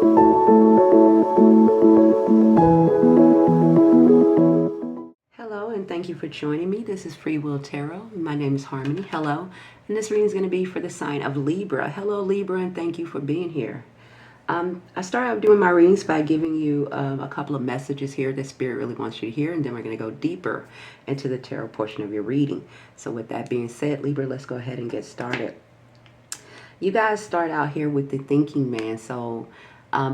Hello, and thank you for joining me. This is Freewill Tarot. My name is Harmony. Hello. And this reading is going to be for the sign of Libra. Hello, Libra, and thank you for being here. I start out doing my readings by giving you a couple of messages here that Spirit really wants you to hear, and then we're going to go deeper into the tarot portion of your reading. So with that being said, Libra, let's go ahead and get started. You guys start out here with the thinking man. So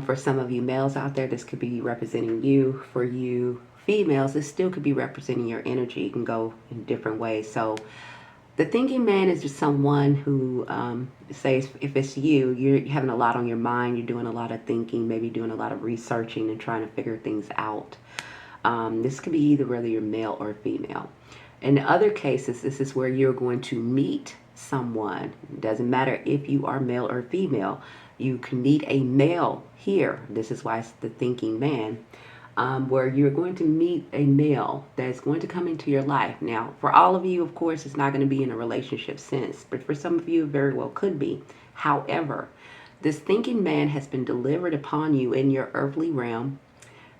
for some of you males out there, this could be representing you. For you females, this still could be representing your energy. You can go in different ways. So the thinking man is just someone who, says if it's you, you're having a lot on your mind, you're doing a lot of thinking, maybe doing a lot of researching and trying to figure things out. This could be either whether you're male or female. In other cases, this is where you're going to meet someone. It doesn't matter if you are male or female. You can meet a male here. This is why it's the thinking man. Where you're going to meet a male that's going to come into your life. Now, for all of you, of course, it's not going to be in a relationship sense, but for some of you, it very well could be. However, this thinking man has been delivered upon you in your earthly realm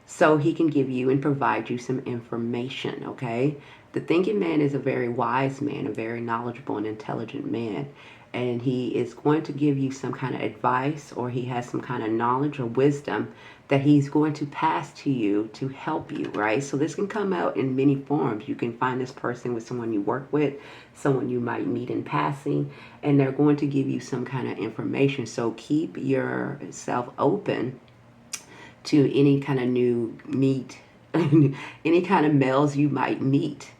so he can give you and provide you some information, okay? The thinking man is a very wise man, a very knowledgeable and intelligent man. And he is going to give you some kind of advice, or he has some kind of knowledge or wisdom that he's going to pass to you to help you, right? So this can come out in many forms. You can find this person with someone you work with, someone you might meet in passing, and they're going to give you some kind of information. So keep yourself open to any kind of new meet, any kind of males you might meet.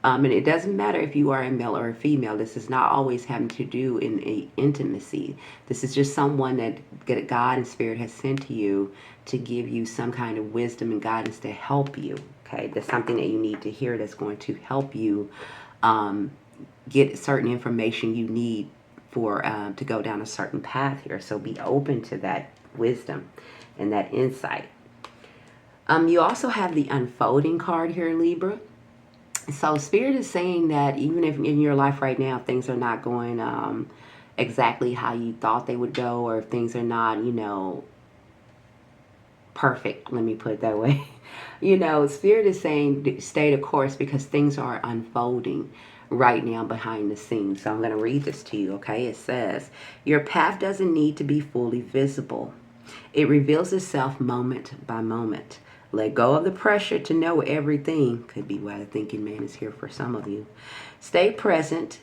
And it doesn't matter if you are a male or a female. This is not always having to do in a intimacy. This is just someone that God and Spirit has sent to you to give you some kind of wisdom and guidance to help you. Okay, that's something that you need to hear that's going to help you get certain information you need for to go down a certain path here. So be open to that wisdom and that insight. You also have the unfolding card here, Libra. So Spirit is saying that even if in your life right now things are not going exactly how you thought they would go, or if things are not, perfect, let me put it that way. Spirit is saying stay the course because things are unfolding right now behind the scenes. So I'm going to read this to you, okay? It says, your path doesn't need to be fully visible. It reveals itself moment by moment. Let go of the pressure to know everything. Could be why the thinking man is here for some of you. Stay present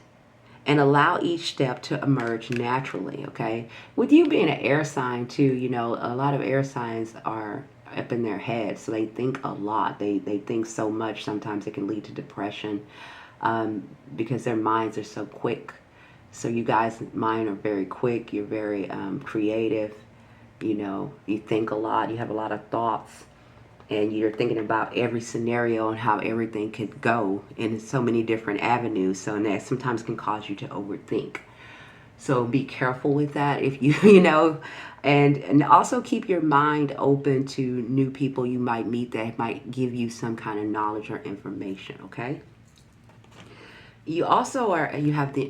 and allow each step to emerge naturally, okay? With you being an air sign too, a lot of air signs are up in their heads, so they think a lot. They think so much, sometimes it can lead to depression because their minds are so quick. So you guys' mind are very quick. You're very creative. You think a lot. You have a lot of thoughts. And you're thinking about every scenario and how everything could go in so many different avenues. So that sometimes can cause you to overthink. So be careful with that if you, and also keep your mind open to new people you might meet that might give you some kind of knowledge or information, okay? You also you have the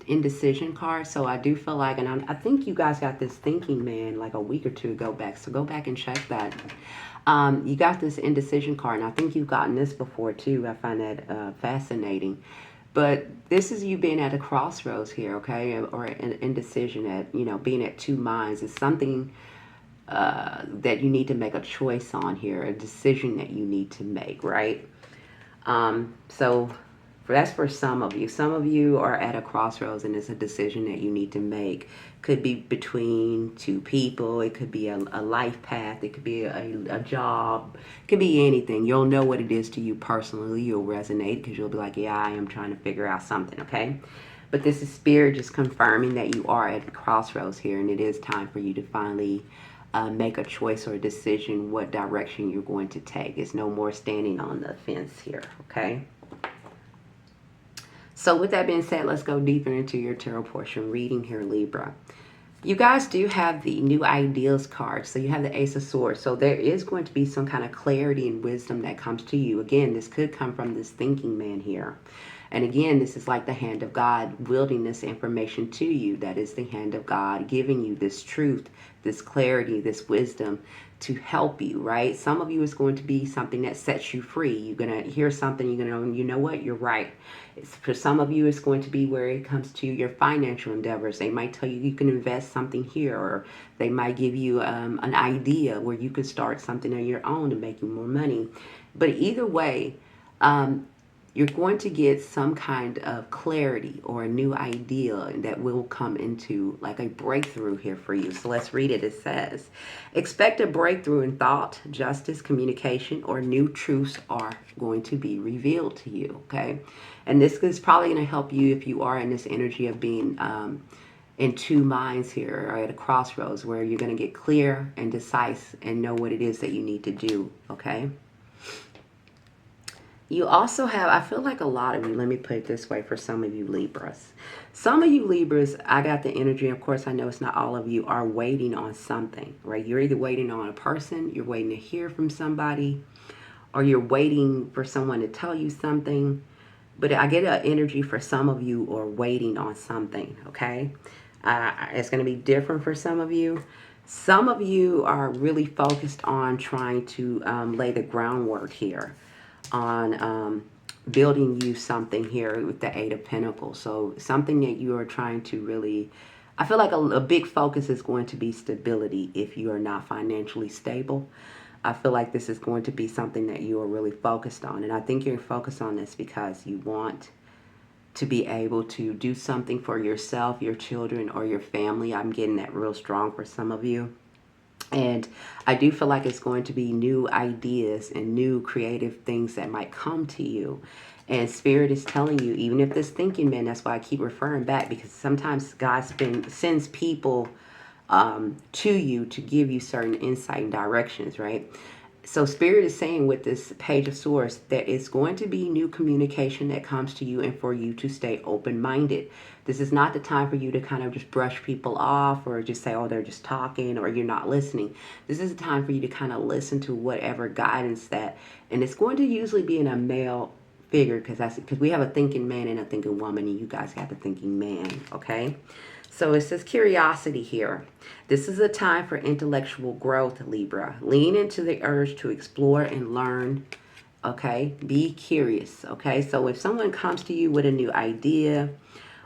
indecision card. So I do feel like, and I think you guys got this thinking man like a week or two ago back. So go back and check that. You got this indecision card, and I think you've gotten this before too. I find that fascinating. But this is you being at a crossroads here, okay? Or an indecision at, being at two minds. It's something that you need to make a choice on here, a decision that you need to make, right? So that's for some of you. Some of you are at a crossroads and it's a decision that you need to make. Could be between two people. It could be a life path. It could be a job. It could be anything. You'll know what it is to you personally. You'll resonate because you'll be like, yeah, I am trying to figure out something, okay? But this is Spirit just confirming that you are at the crossroads here, and it is time for you to finally make a choice or a decision what direction you're going to take. It's no more standing on the fence here, okay? So with that being said, let's go deeper into your tarot portion reading here, Libra. You guys do have the new ideas card. So you have the Ace of Swords. So there is going to be some kind of clarity and wisdom that comes to you. Again, this could come from this thinking man here. And again, this is like the hand of God wielding this information to you. That is the hand of God giving you this truth, this clarity, this wisdom to help you, right? Some of you is going to be something that sets you free. You're going to hear something, you're going to, you know what, you're right. For some of you, it's going to be where it comes to your financial endeavors. They might tell you you can invest something here, or they might give you an idea where you could start something on your own to make you more money. But either way, you're going to get some kind of clarity or a new idea that will come into like a breakthrough here for you. So let's read it. It says, expect a breakthrough in thought, justice, communication, or new truths are going to be revealed to you. Okay. And this is probably going to help you if you are in this energy of being in two minds here, or at a crossroads where you're going to get clear and decisive and know what it is that you need to do. Okay. You also have, I feel like a lot of you, let me put it this way for some of you Libras. Some of you Libras, I got the energy, of course I know it's not all of you, are waiting on something, right? You're either waiting on a person, you're waiting to hear from somebody, or you're waiting for someone to tell you something. But I get an energy for some of you are waiting on something, okay? It's going to be different for some of you. Some of you are really focused on trying to lay the groundwork here on building you something here with the Eight of Pentacles. So something that you are trying to really, I feel like a big focus is going to be stability if you are not financially stable. I feel like this is going to be something that you are really focused on. And I think you're focused on this because you want to be able to do something for yourself, your children, or your family. I'm getting that real strong for some of you. And I do feel like it's going to be new ideas and new creative things that might come to you. And Spirit is telling you, even if this thinking man, that's why I keep referring back, because sometimes God sends people to you to give you certain insight and directions, right? So Spirit is saying with this Page of Swords that it's going to be new communication that comes to you, and for you to stay open-minded. This is not the time for you to kind of just brush people off or just say, oh, they're just talking, or you're not listening. This is a time for you to kind of listen to whatever guidance that, and it's going to usually be in a male figure, because we have a thinking man and a thinking woman, and you guys have the thinking man, okay? So it says curiosity here. This is a time for intellectual growth, Libra. Lean into the urge to explore and learn, okay? Be curious, okay? So if someone comes to you with a new idea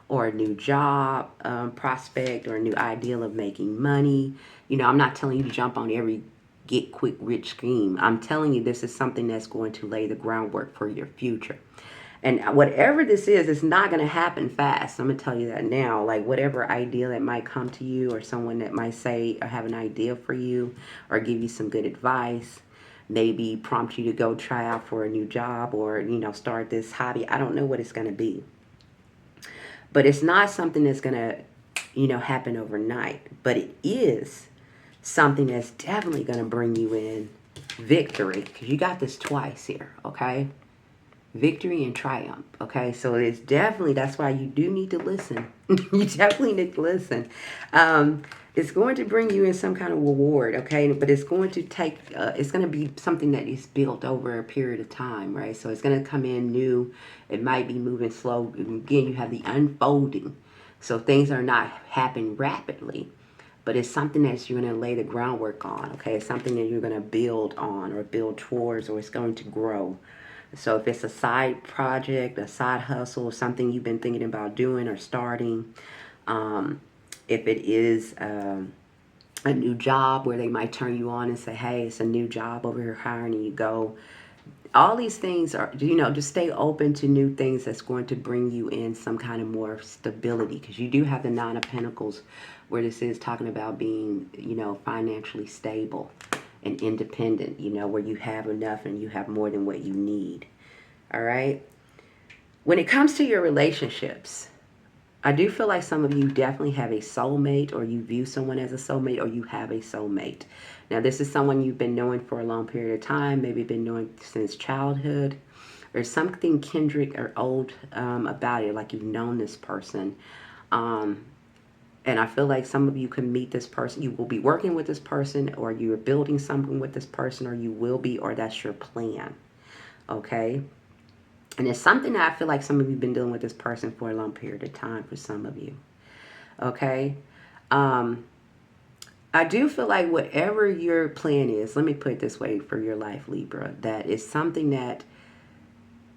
or a new job prospect or a new ideal of making money, you know, I'm not telling you to jump on every get quick rich scheme. I'm telling you this is something that's going to lay the groundwork for your future. And whatever this is, it's not going to happen fast. I'm going to tell you that now. Like whatever idea that might come to you, or someone that might say or have an idea for you, or give you some good advice, maybe prompt you to go try out for a new job, or, you know, start this hobby. I don't know what it's going to be. But it's not something that's going to, you know, happen overnight. But it is something that's definitely going to bring you in victory. Because you got this twice here, okay? Victory and triumph, okay? So it's definitely, that's why you do need to listen. You definitely need to listen. It's going to bring you in some kind of reward, okay? But it's going to take, it's going to be something that is built over a period of time, right? So it's going to come in new. It might be moving slow. Again, you have the unfolding. So things are not happening rapidly, but it's something that you're going to lay the groundwork on, okay? It's something that you're going to build on or build towards, or it's going to grow. So if it's a side project, a side hustle, something you've been thinking about doing or starting, if it is a new job where they might turn you on and say, hey, it's a new job over here hiring, and you go. All these things are, you know, just stay open to new things that's going to bring you in some kind of more stability, because you do have the Nine of Pentacles where this is talking about being, you know, financially stable and independent, you know, where you have enough and you have more than what you need. All right. When it comes to your relationships, I do feel like some of you definitely have a soulmate, or you view someone as a soulmate, or you have a soulmate. Now, this is someone you've been knowing for a long period of time, maybe been knowing since childhood. There's something kindred or old about it, like you've known this person. And I feel like some of you can meet this person. You will be working with this person, or you're building something with this person, or you will be, or that's your plan. Okay? And it's something that I feel like some of you have been dealing with this person for a long period of time for some of you. Okay? I do feel like whatever your plan is, let me put it this way for your life, Libra, that is something that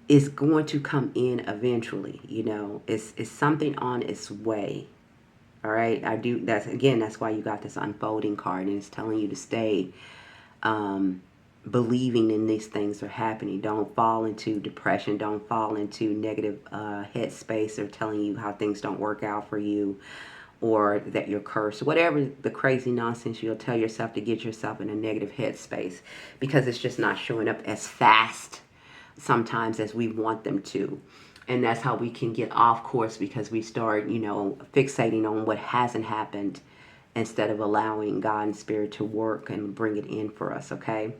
is going to come in eventually. It's something on its way. All right? That's why you got this unfolding card, and it's telling you to stay believing in these things are happening. Don't fall into depression. Don't fall into negative headspace or telling you how things don't work out for you, or that you're cursed, whatever the crazy nonsense you'll tell yourself to get yourself in a negative headspace, because it's just not showing up as fast sometimes as we want them to. And that's how we can get off course, because we start, fixating on what hasn't happened instead of allowing God and Spirit to work and bring it in for us, okay?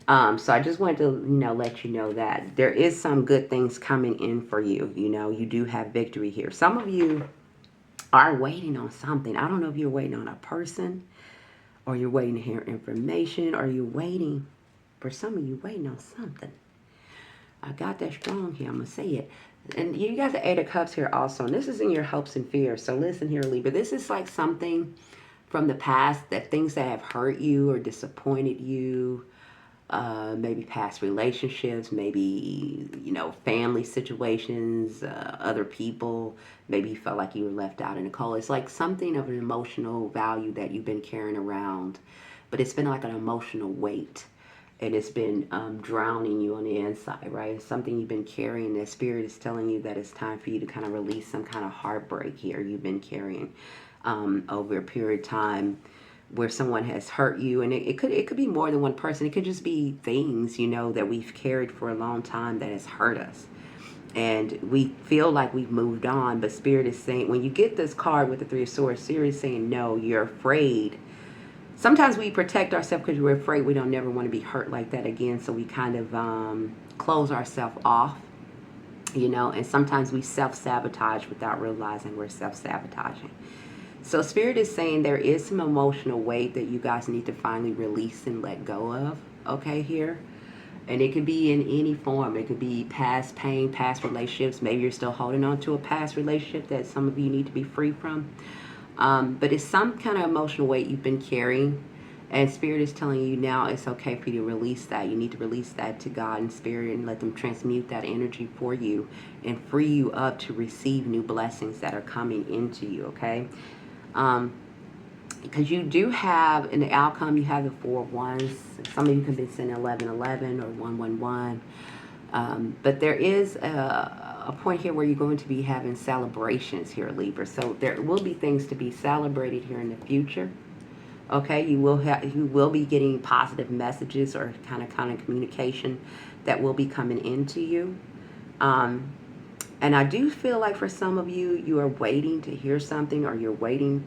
So I just wanted to, let you know that there is some good things coming in for you. You do have victory here. Some of you are waiting on something. I don't know if you're waiting on a person, or you're waiting to hear information, or you're waiting, for some of you, waiting on something. I got that strong here. I'm going to say it. And you got the Eight of Cups here also. And this is in your hopes and fears. So listen here, Libra. This is like something from the past, that things that have hurt you or disappointed you. Maybe past relationships, maybe, family situations, other people. Maybe you felt like you were left out in the cold. It's like something of an emotional value that you've been carrying around, but it's been like an emotional weight, and it's been drowning you on the inside, right? It's something you've been carrying. The Spirit is telling you that it's time for you to kind of release some kind of heartbreak here you've been carrying over a period of time, where someone has hurt you. And it could be more than one person. It could just be things, that we've carried for a long time that has hurt us. And we feel like we've moved on, but Spirit is saying, when you get this card with the Three of Swords, Spirit is saying, no, you're afraid. Sometimes we protect ourselves because we're afraid we don't never want to be hurt like that again. So we kind of close ourselves off, and sometimes we self-sabotage without realizing we're self-sabotaging. So Spirit is saying there is some emotional weight that you guys need to finally release and let go of, okay, here. And it could be in any form. It could be past pain, past relationships. Maybe you're still holding on to a past relationship that some of you need to be free from. But it's some kind of emotional weight you've been carrying. And Spirit is telling you now it's okay for you to release that. You need to release that to God and Spirit and let them transmute that energy for you and free you up to receive new blessings that are coming into you, okay? Because you do have, in the outcome, you have the Four of Wands. Some of you can be saying 1111 or 111. But there is a point here where you're going to be having celebrations here, Libra. So there will be things to be celebrated here in the future. Okay, you will be getting positive messages or kind of communication that will be coming into you. And I do feel like for some of you, you are waiting to hear something, or you're waiting.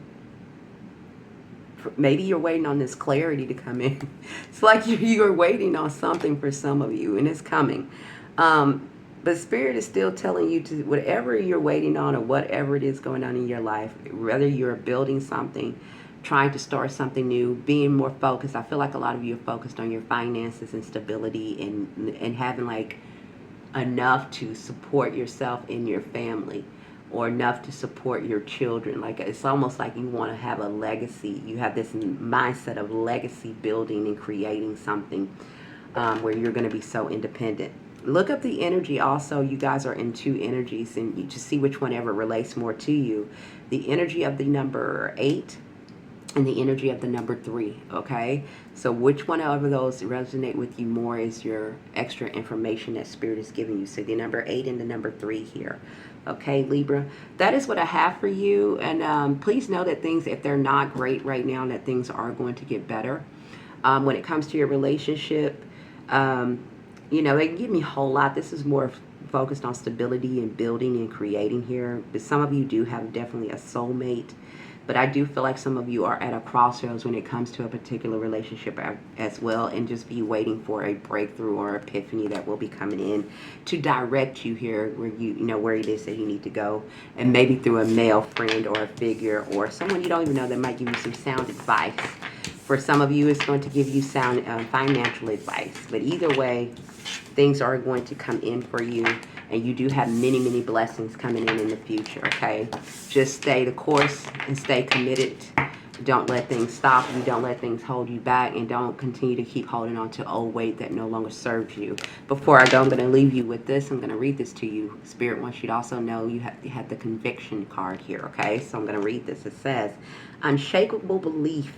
Maybe you're waiting on this clarity to come in. It's like you are waiting on something for some of you, and it's coming. But Spirit is still telling you to, whatever you're waiting on or whatever it is going on in your life, whether you're building something, trying to start something new, being more focused. I feel like a lot of you are focused on your finances and stability and having like enough to support yourself and your family, or enough to support your children. Like, it's almost like you want to have a legacy. You have this mindset of legacy building and creating something where you're going to be so independent. Look up the energy also. You guys are in two energies, and you just see which one ever relates more to you. The energy of the number 8 and the energy of the number 3, okay? So which one of those resonate with you more is your extra information that Spirit is giving you. So the number 8 and the number 3 here. Okay, Libra, that is what I have for you. And please know that things, if they're not great right now, that things are going to get better. When it comes to your relationship, they give me a whole lot. This is more focused on stability and building and creating here. But some of you do have definitely a soulmate. But I do feel like some of you are at a crossroads when it comes to a particular relationship as well, and just be waiting for a breakthrough or epiphany that will be coming in to direct you here where where it is that you need to go, and maybe through a male friend or a figure or someone you don't even know that might give you some sound advice. For some of you, it's going to give you sound financial advice. But either way, things are going to come in for you. And you do have many, many blessings coming in the future, okay? Just stay the course and stay committed. Don't let things stop you. Don't let things hold you back. And don't continue to keep holding on to old weight that no longer serves you. Before I go, I'm going to leave you with this. I'm going to read this to you. Spirit wants you to also know you have the conviction card here, okay? So I'm going to read this. It says, unshakable belief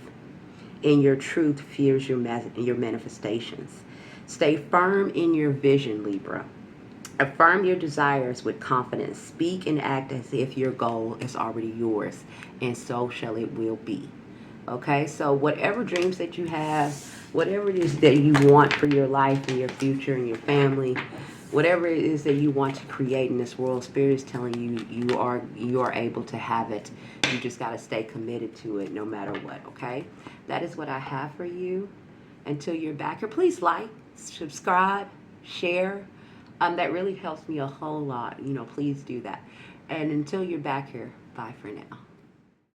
in your truth fuels your manifestations. Stay firm in your vision, Libra. Affirm your desires with confidence. Speak and act as if your goal is already yours, and so shall it will be. Okay, so whatever dreams that you have, whatever it is that you want for your life and your future and your family, whatever it is that you want to create in this world, Spirit is telling you you are able to have it. You just got to stay committed to it no matter what, okay? That is what I have for you. Until you're back here, please like, subscribe, share. That really helps me a whole lot. Please do that. And until you're back here, bye for now.